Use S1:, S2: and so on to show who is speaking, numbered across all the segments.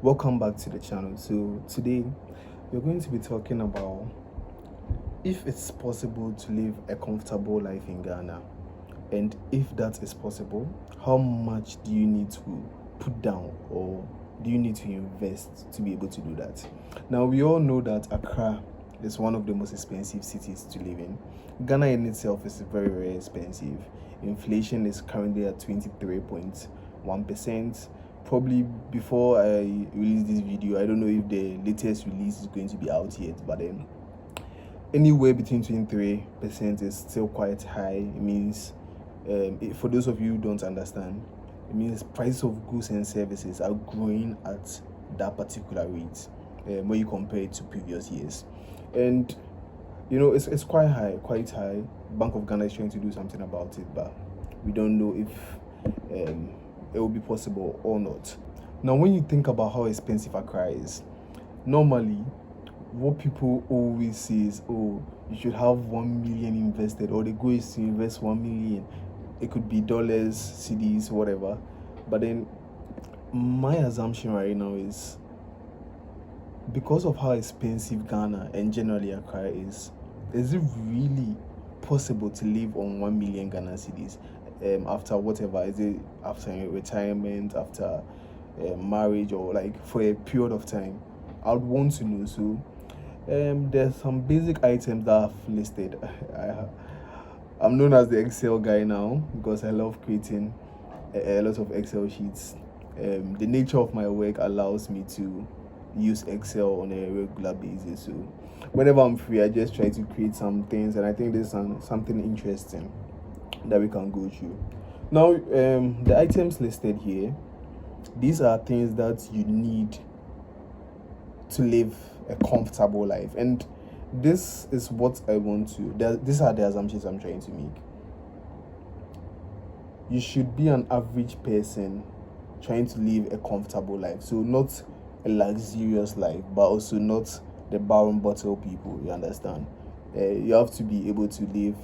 S1: Welcome back to the channel. So today we're going to be talking about if it's possible to live a comfortable life in Ghana, and if that is possible, how much do you need to put down or do you need to invest to be able to do that? Now we all know that Accra is one of the most expensive cities to live in. Ghana in itself is very expensive. Inflation is currently at 23.1%. Probably before I release this video, I don't know if the latest release is going to be out yet, but then anywhere between 23% is still quite high. It means for those of you who don't understand, it means price of goods and services are growing at that particular rate when you compare it to previous years. And you know, it's quite high. Bank of Ghana is trying to do something about it, but we don't know if it will be possible or not. Now, when you think about how expensive Accra is, normally what people always say is, oh, you should have 1 million invested, or the goal is to invest 1 million. It could be dollars, cedis, whatever. But then my assumption right now is, because of how expensive Ghana and generally Accra is it really possible to live on 1 million Ghana cedis after whatever? Is it after retirement, after marriage, or like for a period of time? I would want to know. So there's some basic items that I've listed. I'm known as the Excel guy now because I love creating a lot of Excel sheets. The nature of my work allows me to use Excel on a regular basis, so whenever I'm free I just try to create some things, and I think there's something interesting that we can go through. Now the items listed here, these are things that you need to live a comfortable life, and this is what I want to these are the assumptions I'm trying to make. You should be an average person trying to live a comfortable life, so not a luxurious life, but also not the bar and bottle people. You understand? You have to be able to live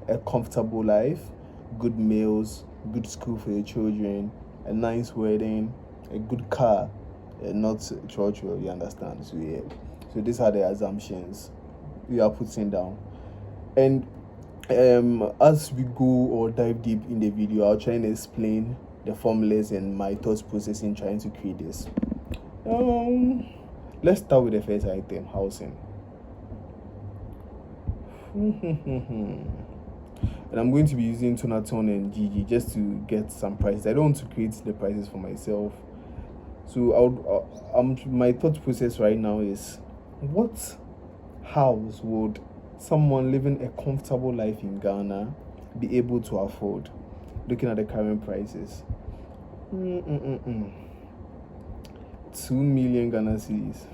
S1: a comfortable life, good meals, good school for your children, a nice wedding, a good car, not church. You understand? So yeah. So these are the assumptions we are putting down, and as we go or dive deep in the video, I'll try and explain the formulas and my thought process in trying to create this. Let's start with the first item, housing. And I'm going to be using Tonaton and GG just to get some prices. I don't want to create the prices for myself. So my thought process right now is, what house would someone living a comfortable life in Ghana be able to afford, looking at the current prices? 2 million Ghana cedis.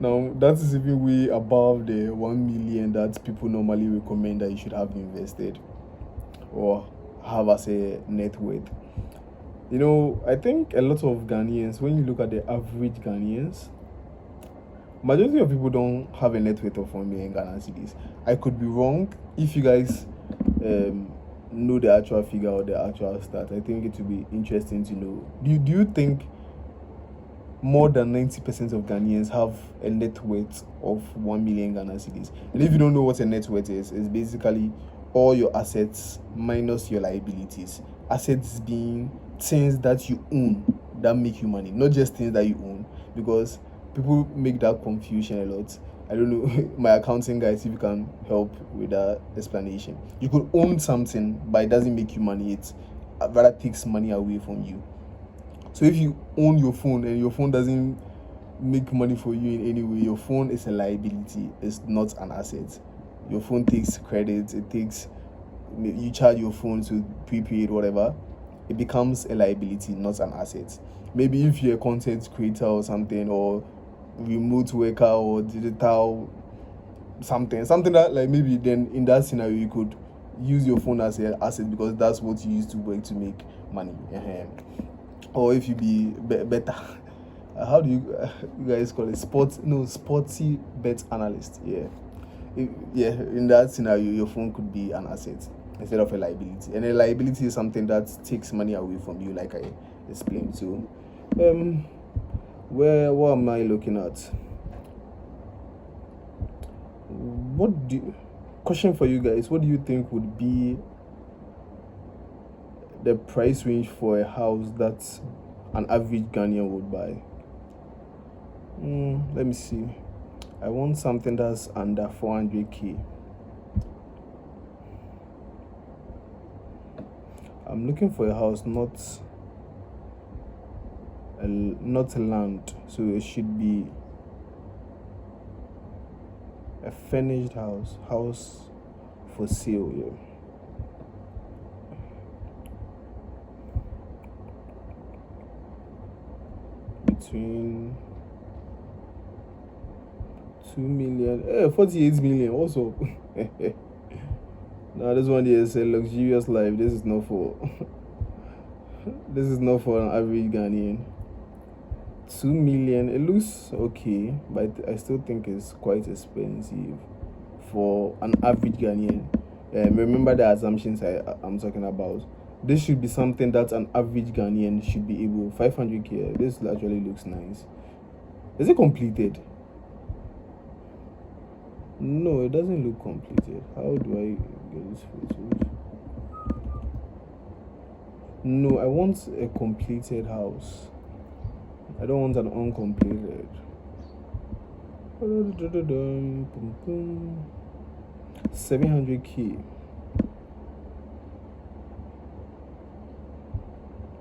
S1: Now that is even way above the 1 million that people normally recommend that you should have invested or have as a net worth. You know, I think a lot of Ghanaians, when you look at the average Ghanaians, majority of people don't have a net worth of 1 million Ghana cedis. I could be wrong. If you guys know the actual figure or the actual stat, I think it would be interesting to know. Do you think more than 90% of Ghanaians have a net worth of 1 million Ghana cedis? And if you don't know what a net worth is, it's basically all your assets minus your liabilities. Assets being things that you own that make you money, not just things that you own, because people make that confusion a lot. I don't know, my accounting guys, if you can help with that explanation. You could own something, but it doesn't make you money. It rather takes money away from you. So if you own your phone and your phone doesn't make money for you in any way, your phone is a liability. It's not an asset. Your phone takes credit. You charge your phone to prepaid, whatever. It becomes a liability, not an asset. Maybe if you're a content creator or something, or remote worker or digital something that, like, maybe then in that scenario you could use your phone as an asset because that's what you use to work to make money. Or if you be better, how do you guys call it, sporty bet analyst? In that scenario your phone could be an asset instead of a liability, and a liability is something that takes money away from you, like I explained. So Um, what am I looking at? Question for you guys, what do you think would be the price range for a house that an average Ghanaian would buy? Let me see. I want something that's under 400k. I'm looking for a house, not land, so it should be a furnished house for sale. Yeah. Between 2 million, 48 million also. Now this one is a luxurious life. This is not for this is not for an average Ghanaian. 2 million, it looks okay, but I still think it's quite expensive for an average Ghanaian. Remember the assumptions I'm talking about. This should be something that an average Ghanaian should be able. 500k. This actually looks nice. Is it completed? No, it doesn't look completed. How do I get this photos? No, I want a completed house. I don't want an uncompleted. 700k.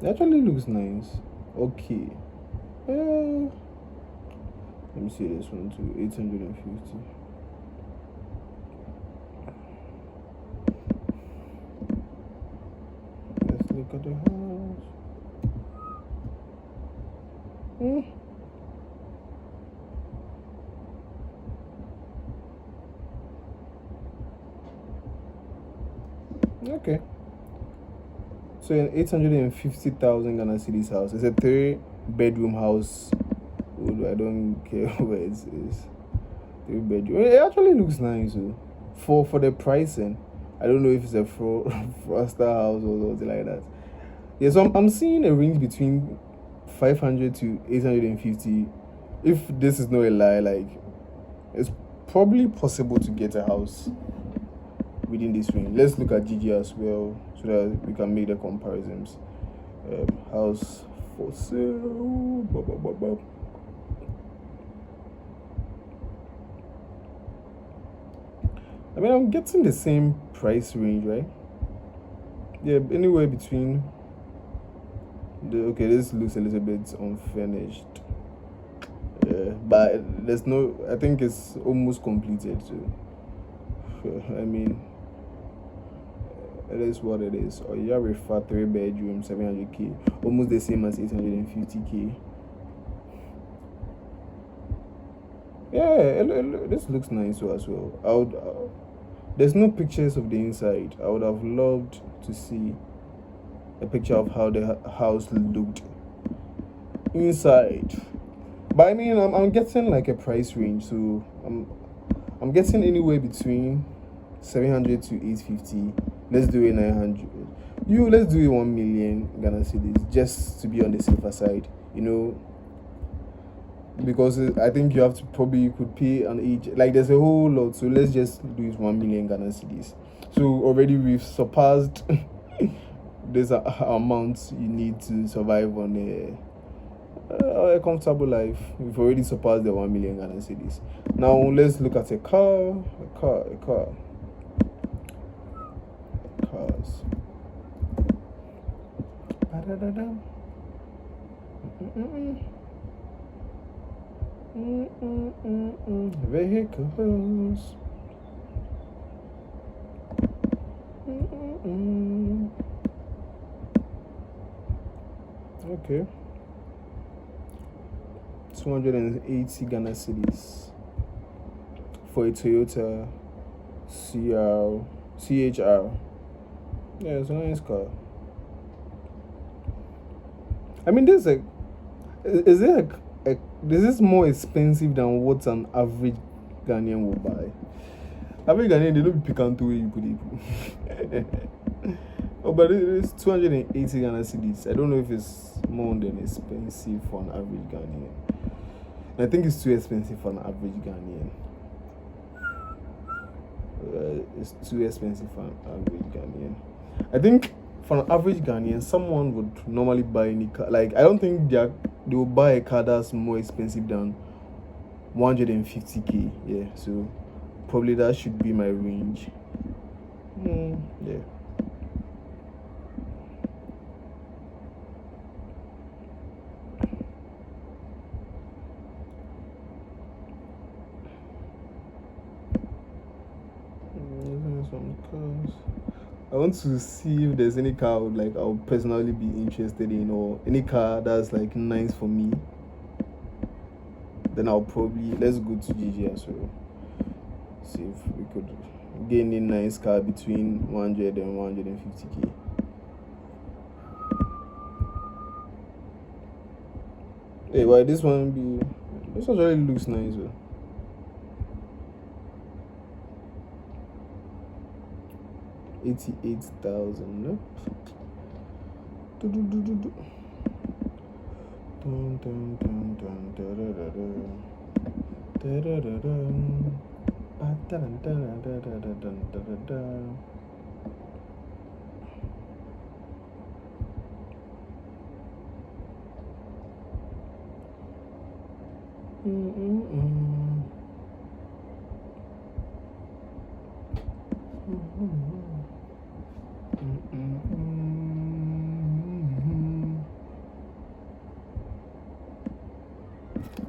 S1: It actually looks nice. Okay. Let me see this one too. 850. Let's look at the house. Okay. So an 850,000 Ghana cedis house. It's a 3-bedroom house. I don't care where it is. 3-bedroom. It actually looks nice. For the pricing. I don't know if it's a Froster house or something like that. Yeah, so I'm seeing a range between 500 to 850. If this is not a lie, like, it's probably possible to get a house within this range. Let's look at GG as well, so that we can make the comparisons. House for sale. I mean, I'm getting the same price range, right? Yeah, anywhere between okay, this looks a little bit unfinished. But there's no, I think it's almost completed too. I mean, it is what it is. Or you have a 3-bedroom, 700k, almost the same as 850k. Yeah, this looks nice too as well. I would. There's no pictures of the inside. I would have loved to see a picture of how the house looked inside. But I mean, I'm getting like a price range, so I'm getting anywhere between 700 to 850. Let's do it 900. Let's do it 1 million Ghana cedis, just to be on the safer side, because I think you have to you could pay on each, like, there's a whole lot. So let's just do it 1 million Ghana cedis. So already we've surpassed this amount you need to survive on a comfortable life. We've already surpassed the 1 million Ghana cedis. Now let's look at a car. Cars. Vehicles. Okay. 280 Ghana cedis for a Toyota CHR. Yeah, it's a nice car. I mean, is this more expensive than what an average Ghanaian will buy? Average Ghanaian, they don't be piquant the way you put it. Oh, but it is 280 Ghana cedis. I don't know if it's more than expensive for an average Ghanaian. I think it's too expensive for an average Ghanaian. It's too expensive for an average Ghanaian. I think for an average Ghanaian, someone would normally buy any car. Like, I don't think they will buy a car that's more expensive than 150k. Yeah, so probably that should be my range. Yeah. Some cars. I want to see if there's any car I would personally be interested in, or any car that's like nice for me. Then I'll probably, let's go to GG as well. See if we could get a nice car between 100 and 150k. Hey, why this one really looks nice. 88,000. No?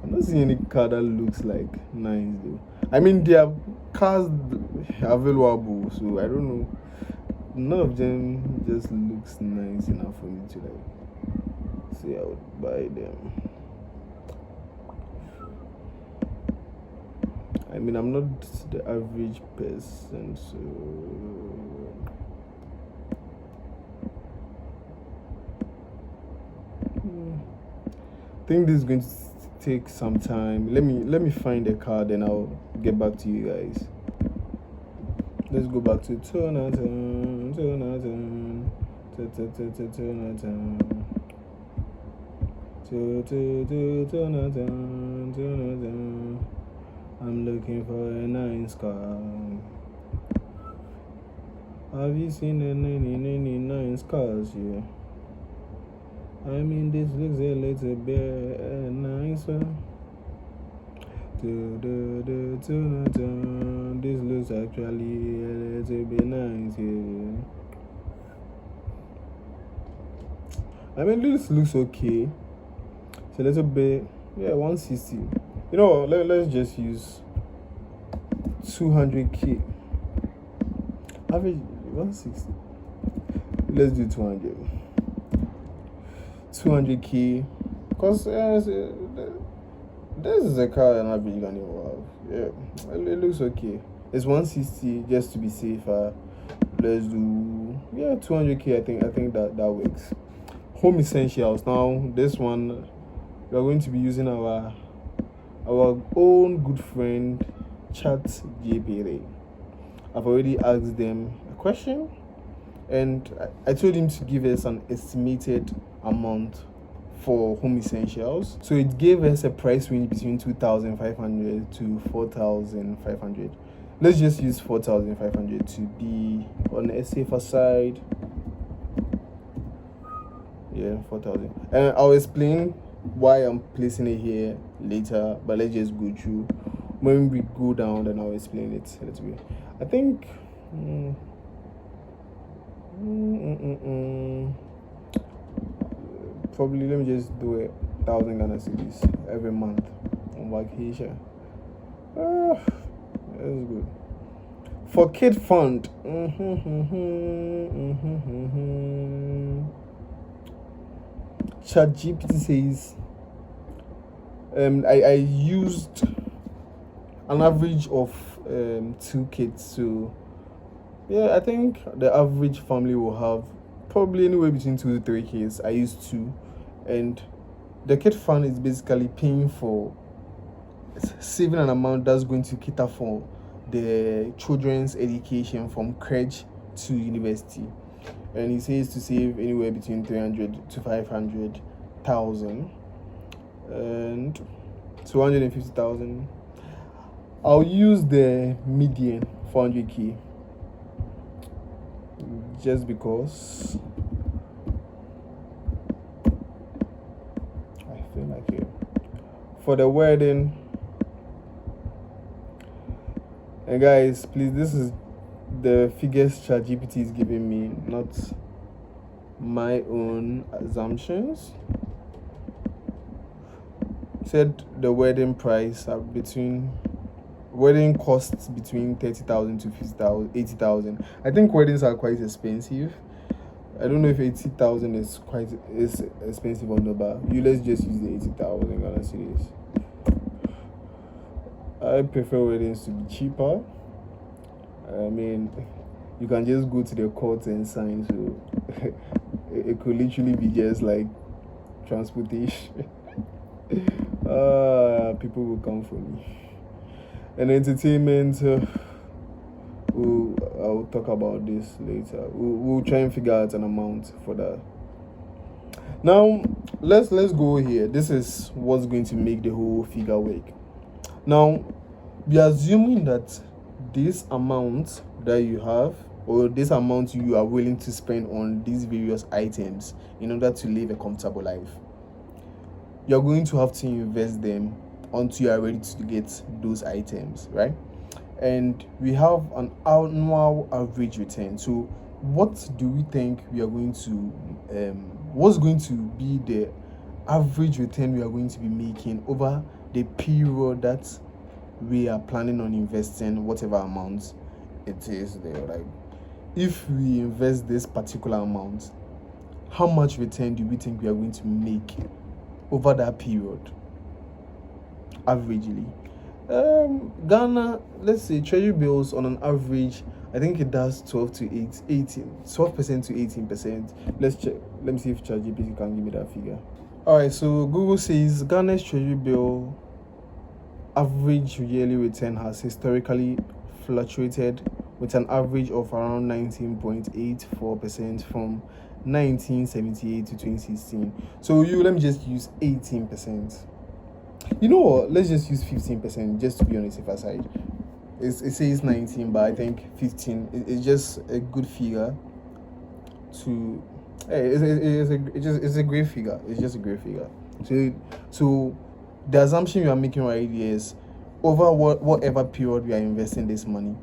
S1: I'm not seeing any car that looks like nice though. I mean, there are cars available, so I don't know. None of them just looks nice enough for me to say I would buy them. I mean, I'm not the average person, so I think this is going to take some time. Let me find a car, then I'll get back to you guys. Let's go back to Jonathan. I'm looking for a nice car. Have you seen any nice cars here? I mean, this looks a little bit nicer. This looks actually a little bit nice here. I mean, this looks okay. It's a little bit, yeah, 160. You know, let's just use 200k. Average 160. Let's do 200. 200k. Because this is a car an average Ghanaian will have. Yeah, it looks okay. It's 160 just to be safer. Let's do 200k. I think that works. Home essentials. Now this one we are going to be using our own good friend Chat GPT. I've already asked them a question, and I told him to give us an estimated amount for home essentials. So it gave us a price range between 2,500 to 4,500. Let's just use 4,500 to be on a safer side. Yeah, 4,000. And I'll explain why I'm placing it here later, but let's just go through. When we go down, then I'll explain it a little bit. I think probably let me just do 1,000 Ghana cedis every month on vacation. That's good. For kid fund, ChatGPT says I used an average of 2 kids, so yeah, I think the average family will have probably anywhere between 2 to 3 kids. I used 2, and the kid fund is basically paying for saving an amount that's going to cater for the children's education from crèche to university. and he says to save anywhere between 300 to 500,000 and 250,000. I'll use the median 400k just because I feel like it. For the wedding, and guys, please, this is the figures ChatGPT is giving me, not my own assumptions. Said the wedding price are wedding costs between 30,000 to 50,000, 80,000. I think weddings are quite expensive. I don't know if 80,000 is expensive or not, but let's just use the 80,000 Ghana cedis. I prefer weddings to be cheaper. I mean, you can just go to the court and sign, so it could literally be just like transportation. People will come for me. And entertainment, I'll talk about this later. We'll try and figure out an amount for that. Now, let's go here. This is what's going to make the whole figure work. Now, we are assuming that this amount that you have, or this amount you are willing to spend on these various items in order to live a comfortable life, you're going to have to invest them until you are ready to get those items, right? And we have an annual average return. So what do we think we are going to what's going to be the average return we are going to be making over the period that we are planning on investing whatever amount it is there? Like, if we invest this particular amount, how much return do we think we are going to make over that period averagely? Ghana, let's say treasury bills on an average, I think it does 12% to 18%. Let's check. Let me see if ChatGPT can give me that figure. Alright, so Google says Ghana's treasury bill average yearly return has historically fluctuated with an average of around 19.84% from 1978 to 2016. So let me just use 18%. You know what? Let's just use 15% just to be on the safer side. It says 19, but I think 15 is just a good figure. It's a great figure. It's just a great figure. So the assumption you are making right here is over whatever period we are investing this money,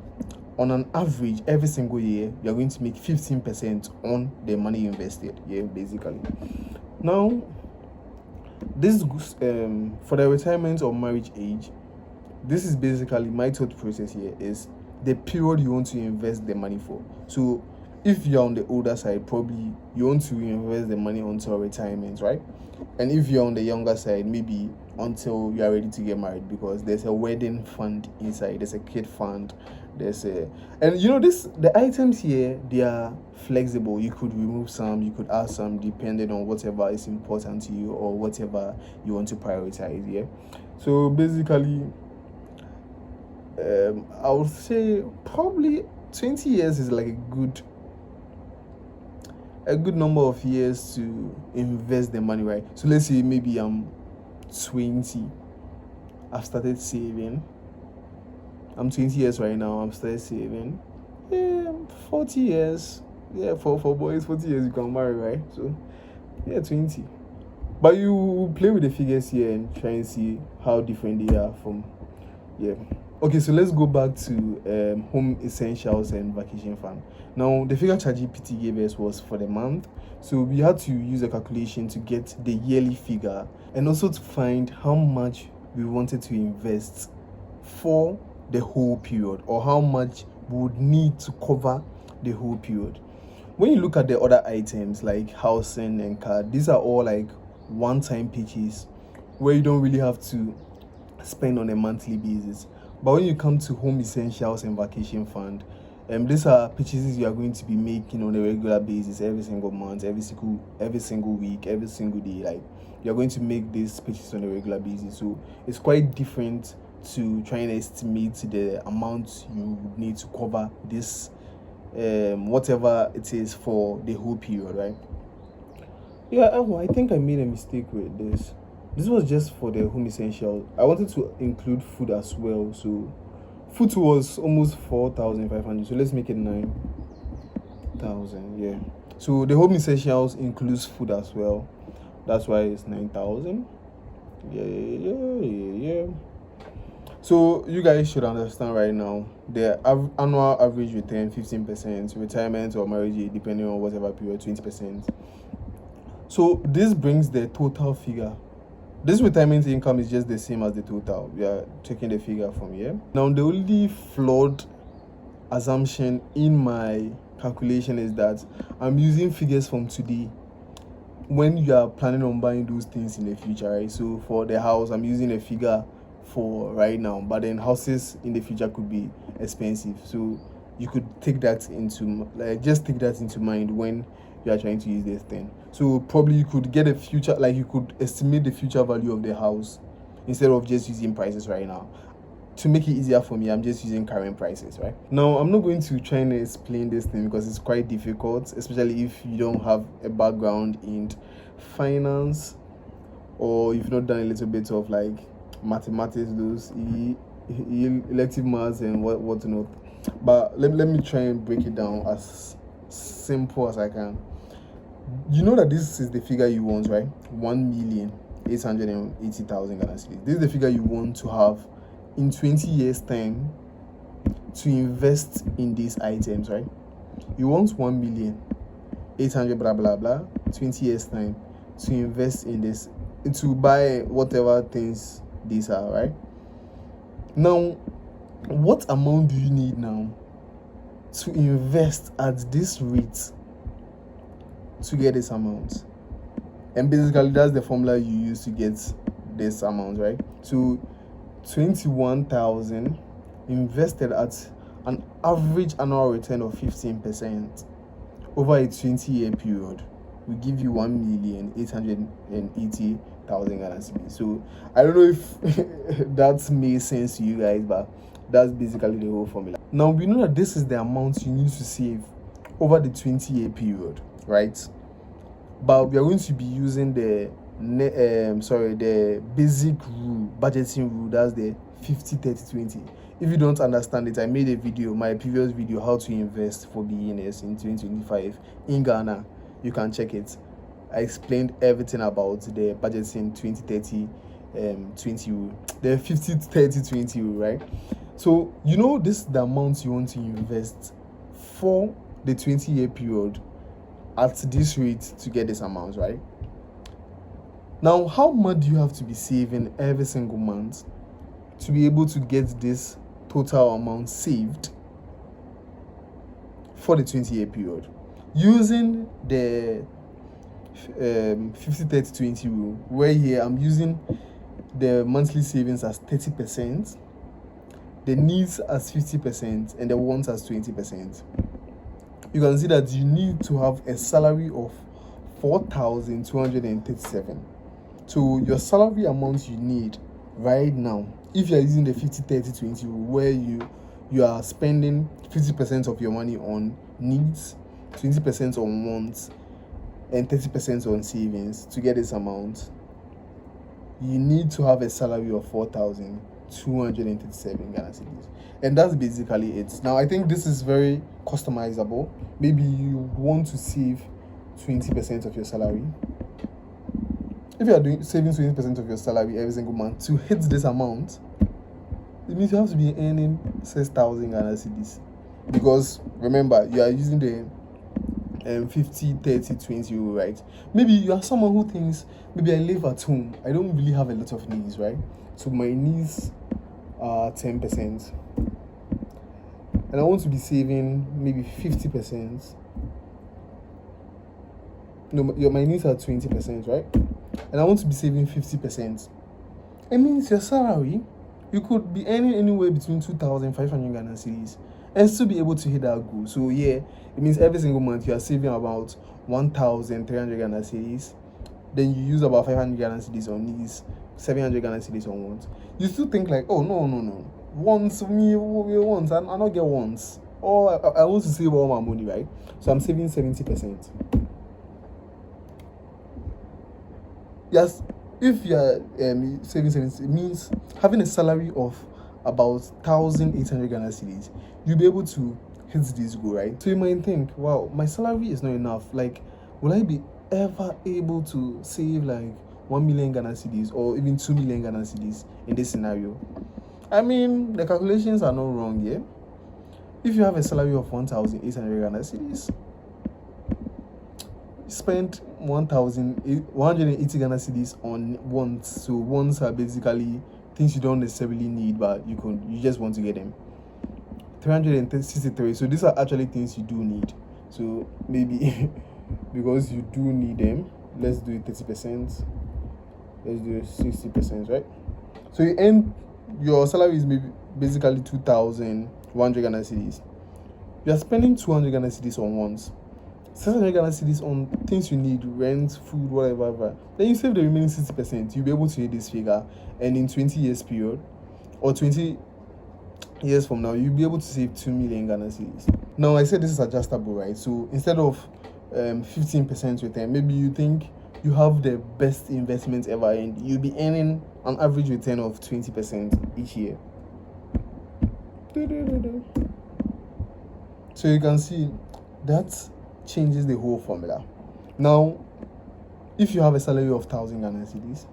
S1: on an average, every single year, you are going to make 15% on the money you invested. Yeah, basically. Now, this for the retirement or marriage age, this is basically my thought process here is the period you want to invest the money for. So if you're on the older side, probably you want to invest the money until retirement, right? And if you're on the younger side, maybe until you are ready to get married, because there's a wedding fund inside, there's a kid fund, and the items here, they are flexible. You could remove some, you could add some, depending on whatever is important to you or whatever you want to prioritize. Yeah, so basically, I would say probably 20 years is like a good number of years to invest the money, right? So let's say maybe I'm 20, I've started saving. I'm 20 years right now, I'm started saving. 40 years. Yeah, for boys, 40 years you can marry, right? So, 20. But you play with the figures here and try and see how different they are from, Okay, so let's go back to home essentials and vacation fund. Now, the figure ChatGPT gave us was for the month. So we had to use a calculation to get the yearly figure and also to find how much we wanted to invest for the whole period, or how much we would need to cover the whole period. When you look at the other items like housing and car, these are all like one-time purchase where you don't really have to spend on a monthly basis. But when you come to home essentials and vacation fund, these are purchases you are going to be making on a regular basis, every single month, every single week, every single day. Like, you're going to make these purchases on a regular basis. So it's quite different to try and estimate the amount you need to cover this whatever it is for the whole period, right? Yeah, I think I made a mistake with this. This was just for the home essentials. I wanted to include food as well. So food was almost 4,500. So let's make it 9,000. Yeah. So the home essentials includes food as well. That's why it's 9,000. Yeah. So you guys should understand right now the annual average return 15%, retirement or marriage depending on whatever period 20%. So this brings the total figure. This retirement income is just the same as the total. We are taking the figure from here. Now the only flawed assumption in my calculation is that I'm using figures from today when you are planning on buying those things in the future, right? So for the house, I'm using a figure for right now, but then houses in the future could be expensive. So you could take that into mind when you are trying to use this thing. So probably you could get a future, like you could estimate the future value of the house instead of just using prices right now. To make it easier for me, I'm just using current prices, right? Now, I'm not going to try and explain this thing because it's quite difficult, especially if you don't have a background in finance or you've not done a little bit of like mathematics, those elective maths and what not. But let me try and break it down as simple as I can. You know that this is the figure you want, right? 1,880,000 Ghana cedis. This is the figure you want to have in 20 years time to invest in these items, right? You want 1,800,000 blah blah blah 20 years time to invest in this, to buy whatever things these are, right? Now, what amount do you need now to invest at this rate to get this amount? And basically that's the formula you use to get this amount, right? So 21,000 invested at an average annual return of 15% over a 20-year period will give you 1,880,000 Ghana cedis. So I don't know if that makes sense to you guys, but that's basically the whole formula. Now we know that this is the amount you need to save over the 20-year period, right? But we are going to be using the basic rule, budgeting rule. That's the 50-30-20. If you don't understand it, I made a video, my previous video, how to invest for beginners in 2025 in Ghana. You can check it. I explained everything about the budgeting 20-30-20 rule, the 50-30-20 rule, right? So you know this is the amount you want to invest for the 20-year period at this rate to get this amount, right? Now, how much do you have to be saving every single month to be able to get this total amount saved for the 20-year period? Using the 50-30-20 rule, where here I'm using the monthly savings as 30%, the needs as 50%, and the wants as 20%. You can see that you need to have a salary of 4,237. So your salary amount you need right now, if you are using the 50-30-20 rule, where you are spending 50% of your money on needs, 20% on wants, and 30% on savings to get this amount, you need to have a salary of 4,237 Ghana cedis. And that's basically it. Now, I think this is very customizable. Maybe you want to save 20% of your salary. If you are saving 20% of your salary every single month to hit this amount, it means you have to be earning 6,000 Ghana cedis. Because remember, you are using the 50-30-20 rule, right? Maybe you are someone who thinks, maybe I live at home, I don't really have a lot of needs, right? So my needs are 10%, and I want to be saving maybe 50%. No, my needs are 20%, right? And I want to be saving 50%. It means your salary, you could be earning anywhere between 2,500 Ghana cedis and still be able to hit that goal. So yeah, it means every single month you are saving about 1,300 Ghana cedis. Then you use about 500 Ghana cedis on needs, 700 Ghana cedis on wants. You still think like, oh no, wants me wants, I not get wants. or I want to save all my money, right? So I'm saving 70%. Yes, if you are saving 70, it means having a salary of about 1,800 Ghana cedis, you'll be able to hit this goal, right? So you might think, wow, my salary is not enough. Like, will I be ever able to save like 1 million Ghana cedis or even 2 million Ghana cedis in this scenario? I mean, the calculations are not wrong, yeah? If you have a salary of 1,800 Ghana cedis, spend 1,180 Ghana cedis on wants. So wants are basically things you don't necessarily need, but you just want to get them. 363. So these are actually things you do need. So maybe because you do need them, let's do it 30%. Let's do it 60%, right? So your salary is maybe basically 2,100 Ghana cedis. You are spending 200 Ghana cedis on wants. 600 Ghana cedis on things you need, rent, food, whatever. Then you save the remaining 60%. You'll be able to hit this figure, and in 20 years period, or 20 years from now, you'll be able to save 2 million Ghana cedis. Now, I said this is adjustable, right? So instead of 15% return, maybe you think you have the best investment ever, and you'll be earning an average return of 20% each year. So you can see that changes the whole formula. Now, if you have a salary of 1,000 Ghana cedis,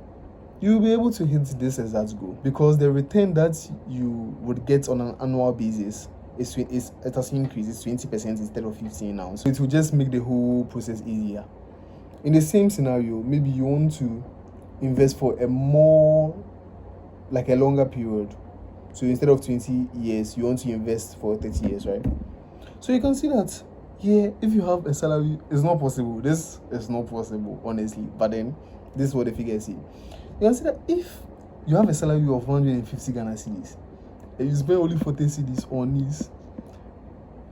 S1: you'll be able to hit this exact goal because the return that you would get on an annual basis it has increased. It's 20% instead of 15 now. So it will just make the whole process easier. In the same scenario, maybe you want to invest for a longer period. So instead of 20 years, you want to invest for 30 years, right? So you can see that, yeah, if you have a salary, it's not possible. This is not possible, honestly. But then, this is what the figures say. You can see that if you have a salary of 150 Ghana cedis, and you spend only 40 cedis on this,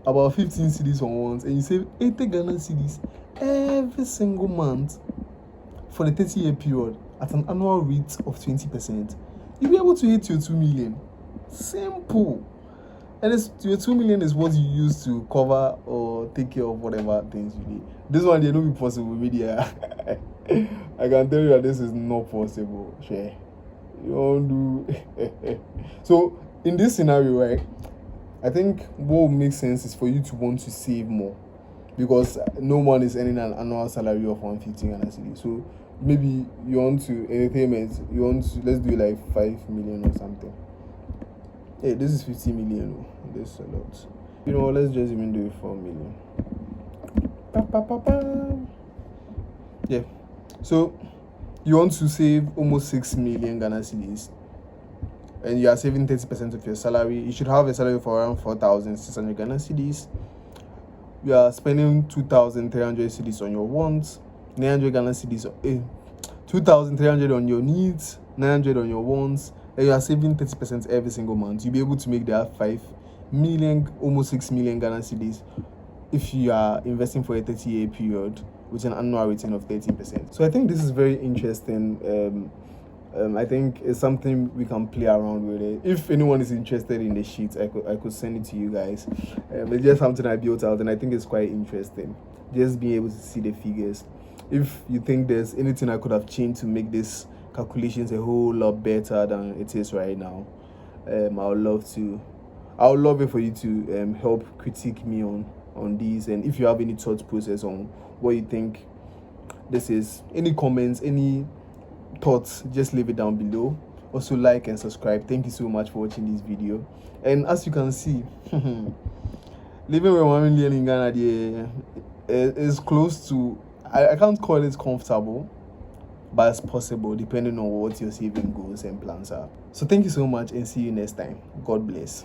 S1: about 15 cedis on ones, and you save 80 Ghana cedis every single month for the 30-year period at an annual rate of 20%, you'll be able to hit your 2 million. Simple. And your 2 million is what you use to cover or take care of whatever things you need. This one, they don't be possible, media. I can tell you that this is not possible. Share. You don't do. So, in this scenario, right, I think what would make sense is for you to want to save more because no one is earning an annual salary of 150 Ghana cedis. So, maybe you want to entertainment, let's do like 5 million or something. Hey, this is 50 million. This is a lot. You know, let's just even do it 4 million. Yeah. So you want to save almost 6 million Ghana cedis, and you are saving 30% of your salary. You should have a salary for around 4,600 Ghana cedis. You are spending 2,300 cedis on your wants, 900 Ghana cedis, 2,300 on your needs, 900 on your wants. And you are saving 30% every single month. You'll be able to make that 5 million, almost 6 million Ghana cedis if you are investing for a 30-year period with an annual return of 13%. So I think this is very interesting. I think it's something we can play around with it. If anyone is interested in the sheet, I could send it to you guys. It's just something I built out, and I think it's quite interesting. Just being able to see the figures. If you think there's anything I could have changed to make this calculations a whole lot better than it is right now, I would love it for you to help critique me on these, and if you have any thought process on what you think this is, any comments, any thoughts, just leave it down below. Also like and subscribe. Thank you so much for watching this video. And as you can see, living with 1 million in Ghana is close to, I can't call it comfortable, but it's possible depending on what your saving goals and plans are. So thank you so much, and see you next time. God bless.